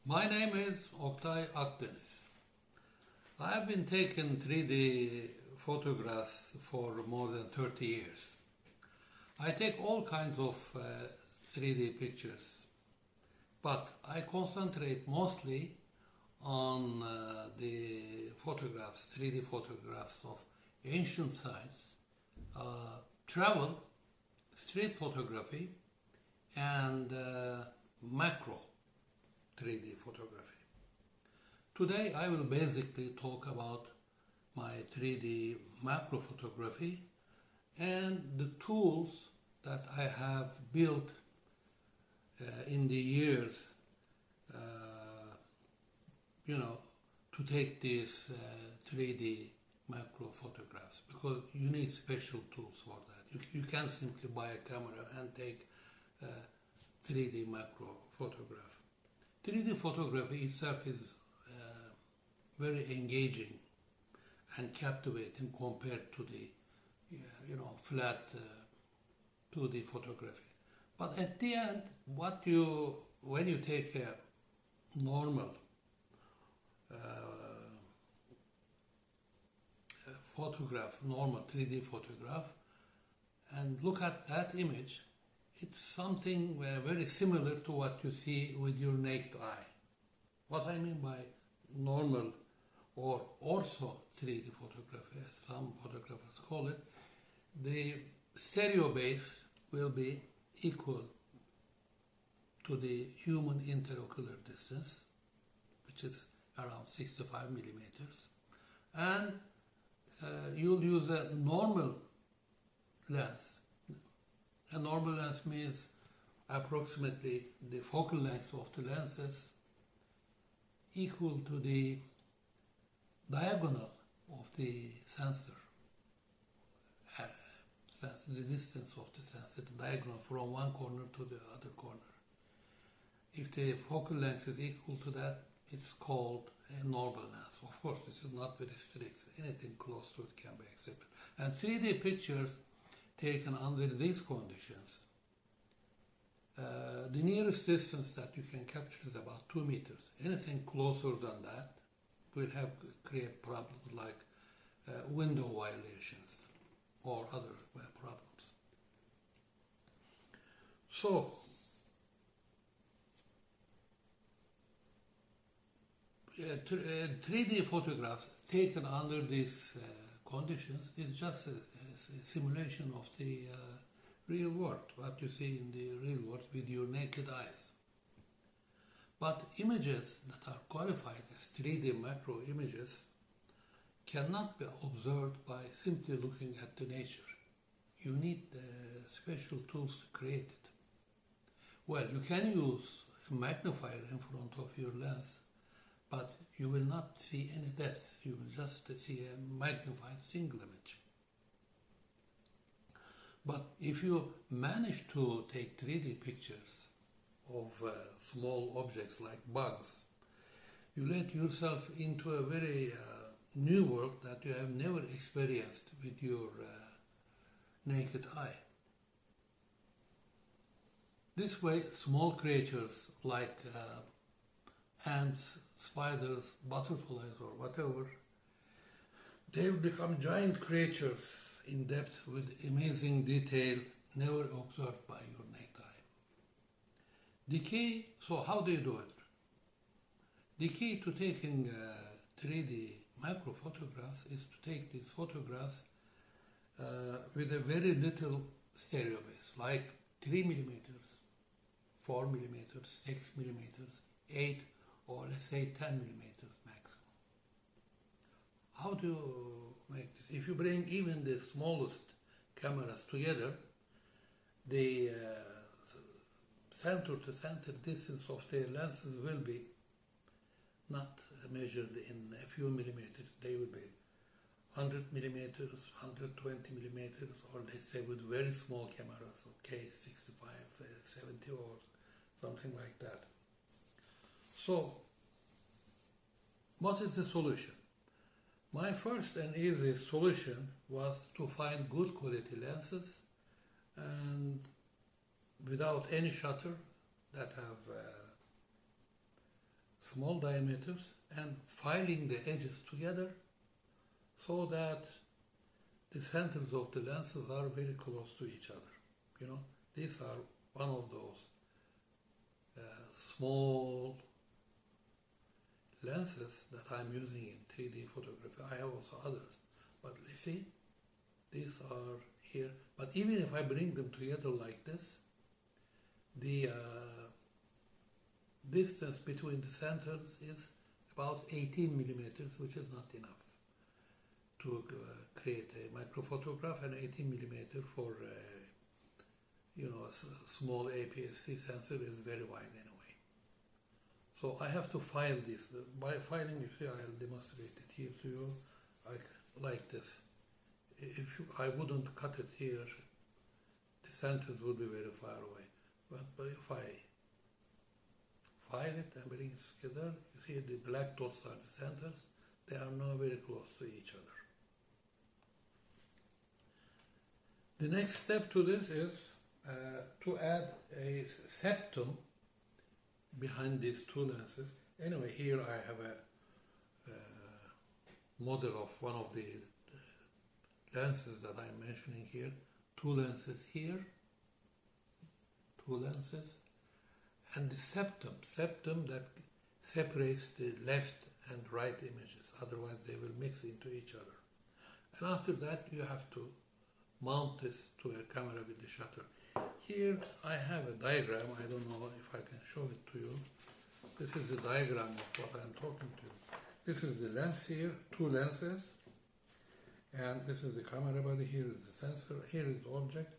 My name is Oktay Akdeniz. I have been taking 3D photographs for more than 30 years. I take all kinds of 3D pictures, but I concentrate mostly on the photographs, 3D photographs of ancient sites, travel, street photography, and macro 3D photography. Today I will basically talk about my 3D macro photography and the tools that I have built in the years, to take these 3D macro photographs, because you need special tools for that. You can't simply buy a camera and take 3D macro photograph. 3D photography itself is very engaging and captivating compared to the flat 2D photography. But at the end, when you take a normal photograph, normal 3D photograph, and look at that image, it's something very similar to what you see with your naked eye. What I mean by normal or ortho 3D photography, as some photographers call it, the stereo base will be equal to the human interocular distance, which is around 65 millimeters, and you'll use a normal lens. A normal lens means approximately the focal length of the lenses equal to the diagonal of the sensor, the distance of the sensor, the diagonal from one corner to the other corner. If the focal length is equal to that, it's called a normal lens. Of course, this is not very strict. Anything close to it can be accepted. And 3D pictures taken under these conditions, the nearest distance that you can capture is about 2 meters. Anything closer than that will create problems like window violations or other problems. So, 3D photographs taken under these conditions is just a simulation of the real world, what you see in the real world with your naked eyes. But images that are qualified as 3D macro images cannot be observed by simply looking at the nature. You need special tools to create it. Well, you can use a magnifier in front of your lens, but you will not see any depth. You will just see a magnified single image. But if you manage to take 3D pictures of small objects like bugs, you let yourself into a very new world that you have never experienced with your naked eye. This way, small creatures like ants, spiders, butterflies, or whatever, they will become giant creatures in depth with amazing detail never observed by your naked eye. The key, so how do you do it? The key to taking 3D macro photographs is to take these photographs with a very little stereo base, like 3 millimeters, 4 millimeters, 6 millimeters, 8, or let's say 10 millimeters maximum. How do you make this? If you bring even the smallest cameras together, the center to center distance of their lenses will be not measured in a few millimeters. They will be 100 millimeters, 120 millimeters, or let's say with very small cameras, okay, 65, 70 or something like that. So, what is the solution? My first and easiest solution was to find good quality lenses and without any shutter that have small diameters and filing the edges together so that the centers of the lenses are very close to each other. You know, these are one of those small lenses that I'm using in 3D photography. I have also others, but you see, these are here. But even if I bring them together like this, the distance between the centers is about 18 millimeters, which is not enough to create a microphotograph, and 18 millimeter for a small APS-C sensor is very wide anyway. So I have to file this. By filing, you see, I'll demonstrate it here to you, like this. If I wouldn't cut it here, the centers would be very far away. But if I file it and bring it together, you see the black dots are the centers. They are now very close to each other. The next step to this is to add a septum behind these two lenses. Anyway, here I have a model of one of the lenses that I'm mentioning here. Two lenses here, two lenses, and the septum that separates the left and right images. Otherwise, they will mix into each other. And after that, you have to mount this to a camera with the shutter. Here I have a diagram. I don't know if I can show it to you. This is the diagram of what I'm talking to you. This is the lens here, two lenses. And this is the camera body. Here is the sensor. Here is the object.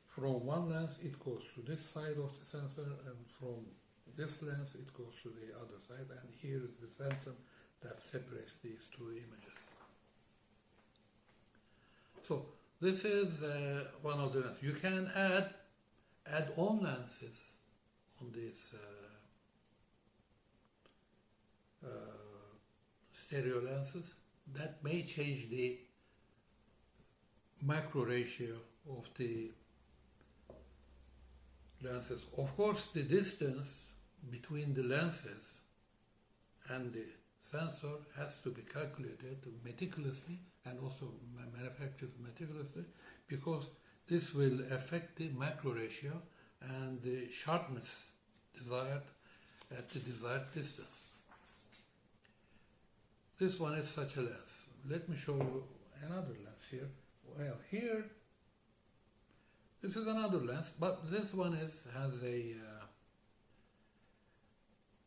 From one lens, it goes to this side of the sensor, and from this lens, it goes to the other side. And here is the septum that separates these two images. So this is one of the lenses. You can add on lenses on these stereo lenses that may change the macro ratio of the lenses. Of course, the distance between the lenses and the sensor has to be calculated meticulously and also manufactured meticulously, because this will affect the macro ratio and the sharpness desired at the desired distance. This one is such a lens. Let me show you another lens here. Well, here, this is another lens, but this one has a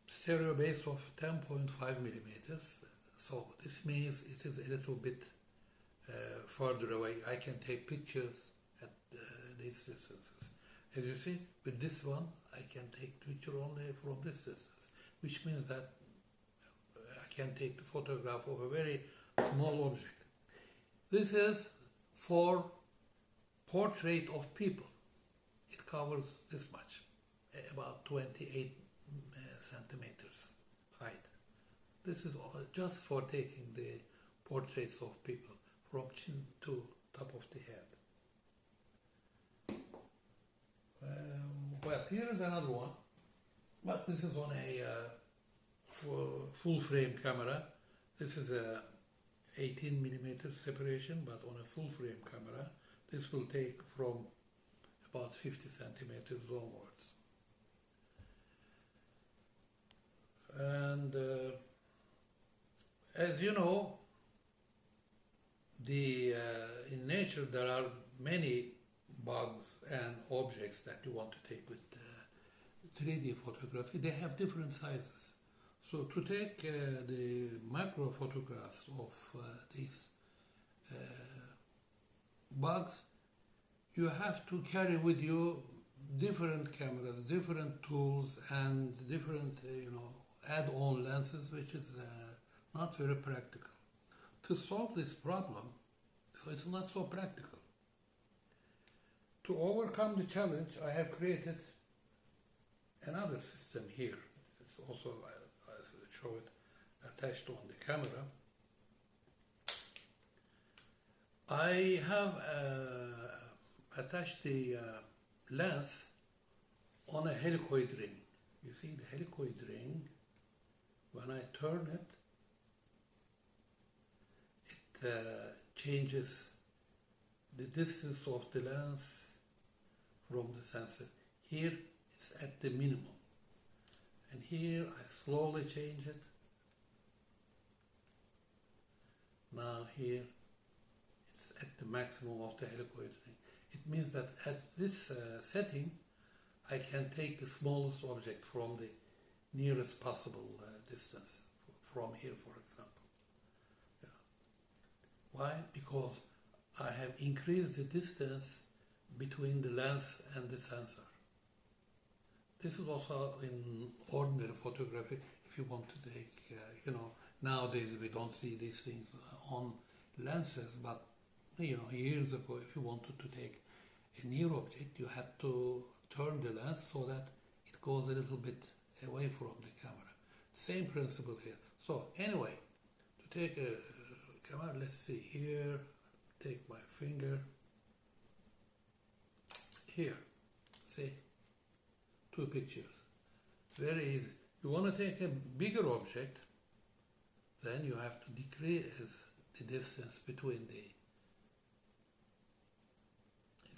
stereo base of 10.5 millimeters. So this means it is a little bit further away. I can take pictures at these distances. As you see, with this one, I can take picture only from this distance, which means that I can take the photograph of a very small object. This is for portrait of people. It covers this much, about 28 centimeters height. This is just for taking the portraits of people from chin to top of the head. Well, here is another one, but this is on a full frame camera. This is a 18 millimeter separation, but on a full frame camera, this will take from about 50 centimeters onwards. And as you know, in nature there are many bugs and objects that you want to take with 3D photography. They have different sizes. So to take the macro photographs of these bugs, you have to carry with you different cameras, different tools, and different add-on lenses, which is not very practical. To solve this problem, so it's not so practical. To overcome the challenge, I have created another system here. It's also, I show it attached on the camera. I have attached the lens on a helicoid ring. You see the helicoid ring when I turn it, it changes the distance of the lens from the sensor. Here it's at the minimum, and here I slowly change it. Now here it's at the maximum of the helicoid ring. It means that at this setting I can take the smallest object from the nearest possible distance, from here for example. Yeah. Why? Because I have increased the distance between the lens and the sensor. This is also in ordinary photography. If you want to take, nowadays we don't see these things on lenses, but years ago, if you wanted to take a near object, you had to turn the lens so that it goes a little bit away from the camera. Same principle here. So anyway, to take a camera, let's see here, take my finger, here, see, 2 pictures, very easy. You want to take a bigger object, then you have to decrease the distance between the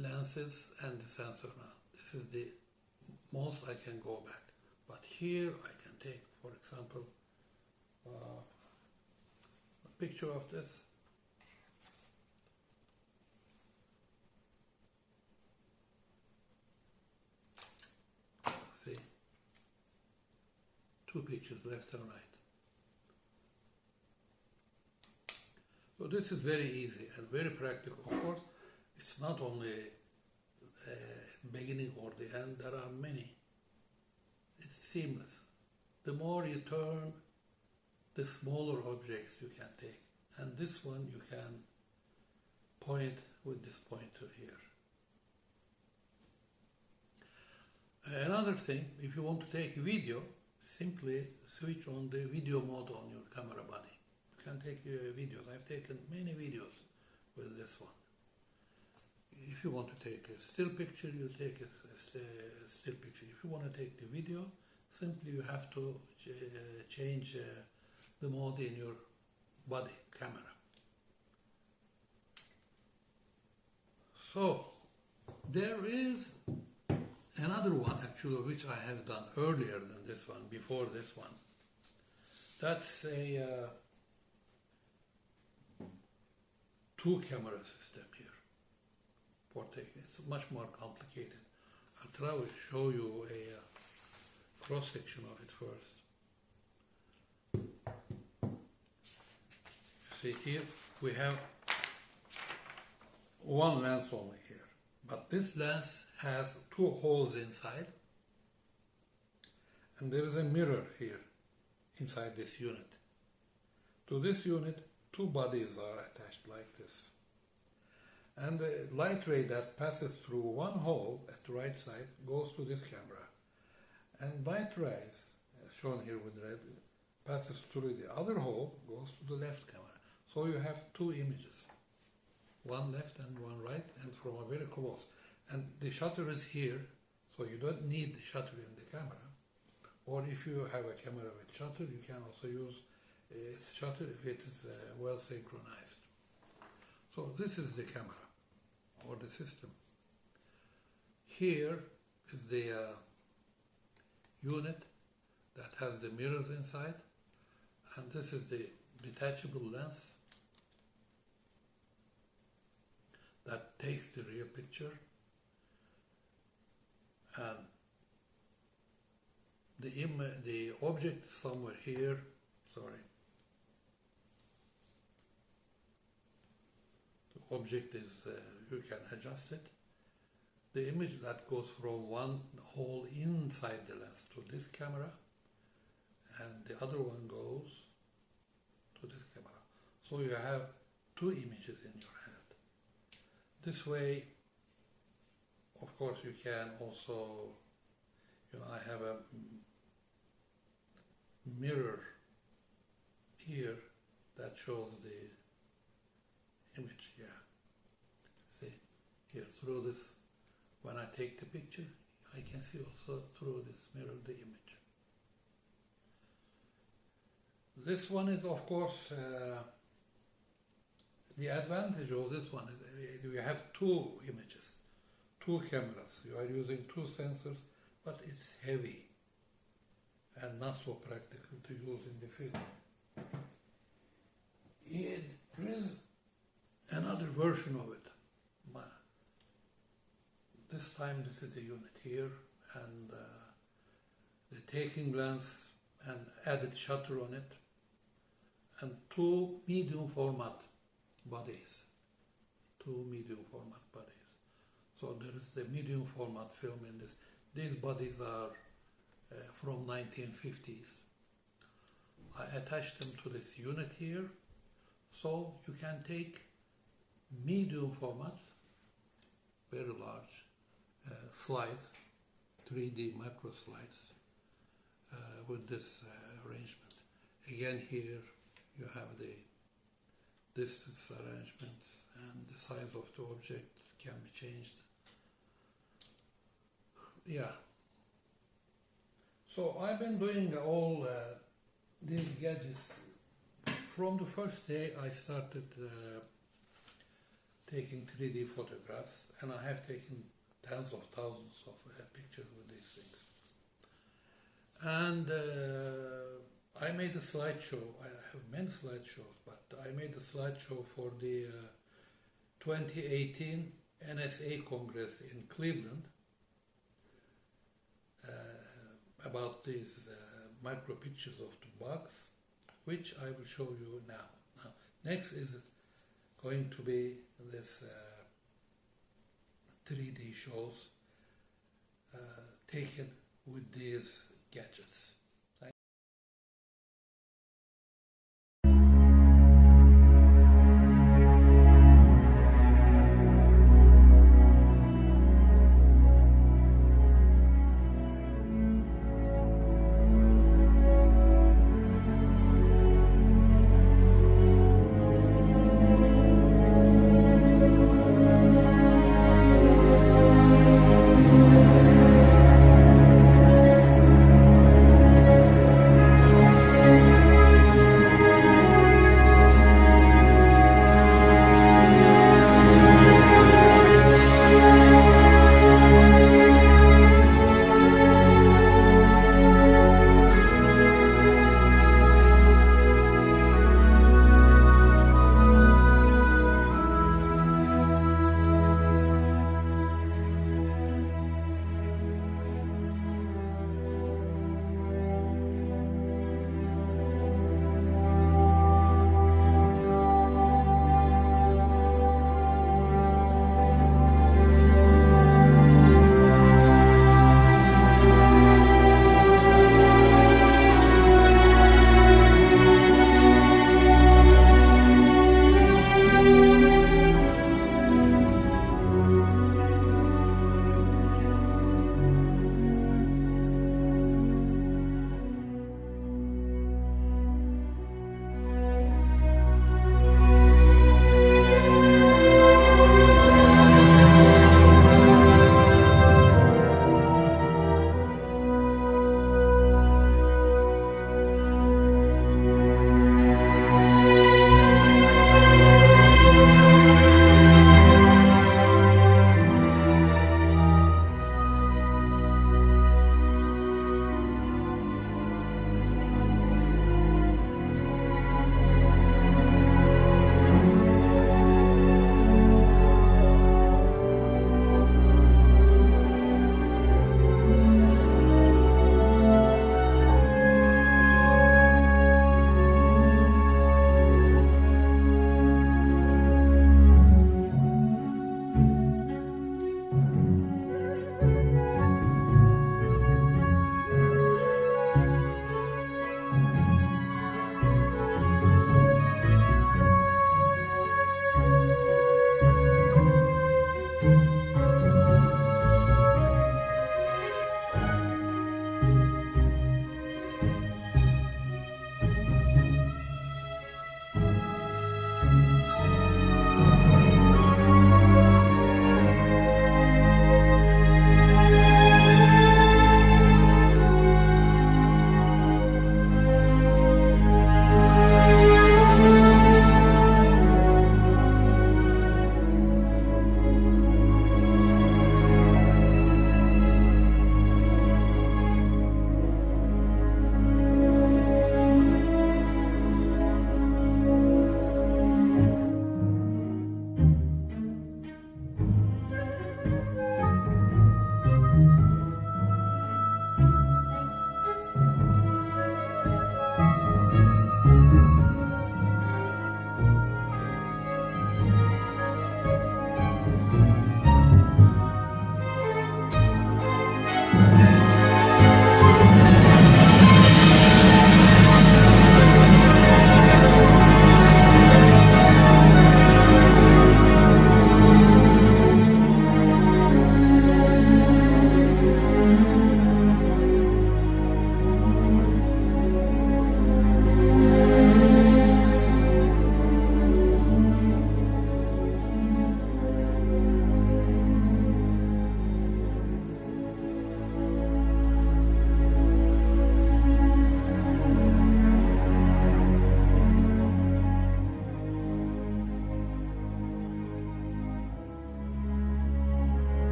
lenses and the sensor now. This is the most I can go back. But here I can take, for example, a picture of this. See? 2 pictures, left and right. So this is very easy and very practical. Of course, it's not only beginning or the end, there are many. It's seamless. The more you turn, the smaller objects you can take. And this one you can point with this pointer here. Another thing, if you want to take video, simply switch on the video mode on your camera body. You can take videos. I've taken many videos with this one. If you want to take a still picture, you take a still picture. If you want to take the video, simply you have to change the mode in your body camera. So there is another one actually which I have done earlier than this one, before this one. That's a 2-camera system here. It's much more complicated. I'll try to show you a cross-section of it first. See here, we have one lens only here, but this lens has 2 holes inside, and there is a mirror here inside this unit. To this unit, 2 bodies are attached like this. And the light ray that passes through one hole at the right side goes to this camera. And light rays, as shown here with red, passes through the other hole, goes to the left camera. So you have 2 images, one left and one right, and from a very close. And the shutter is here, so you don't need the shutter in the camera. Or if you have a camera with shutter, you can also use its shutter if it is well synchronized. So this is the camera, or the system. Here is the unit that has the mirrors inside, and this is the detachable lens that takes the real picture, and the object is somewhere here, sorry. The object is, you can adjust it. The image that goes from one hole inside the lens to this camera, and the other one goes to this camera. So you have 2 images in your hand. This way, of course, you can also, I have a mirror here that shows the image, yeah. See, here through this, when I take the picture, I can see also through this mirror the image. This one is, of course, the advantage of this one is you have two images, two cameras. You are using two sensors, but it's heavy and not so practical to use in the field. There is another version of it. This time this is the unit here, and the taking lens and added shutter on it, and two medium format bodies. So there is the medium format film in this. These bodies are from 1950s. I attached them to this unit here, so you can take medium format, very large slides, 3D macro slides with this arrangement. Again, here you have the distance arrangements, and the size of the object can be changed. Yeah. So I've been doing all these gadgets from the first day I started taking 3D photographs, and I have taken tens of thousands of pictures with these things. And I made a slideshow. I have many slideshows, but I made a slideshow for the 2018 NSA Congress in Cleveland about these micro pictures of the bugs, which I will show you now. Now, next is going to be this 3D shows taken with these gadgets.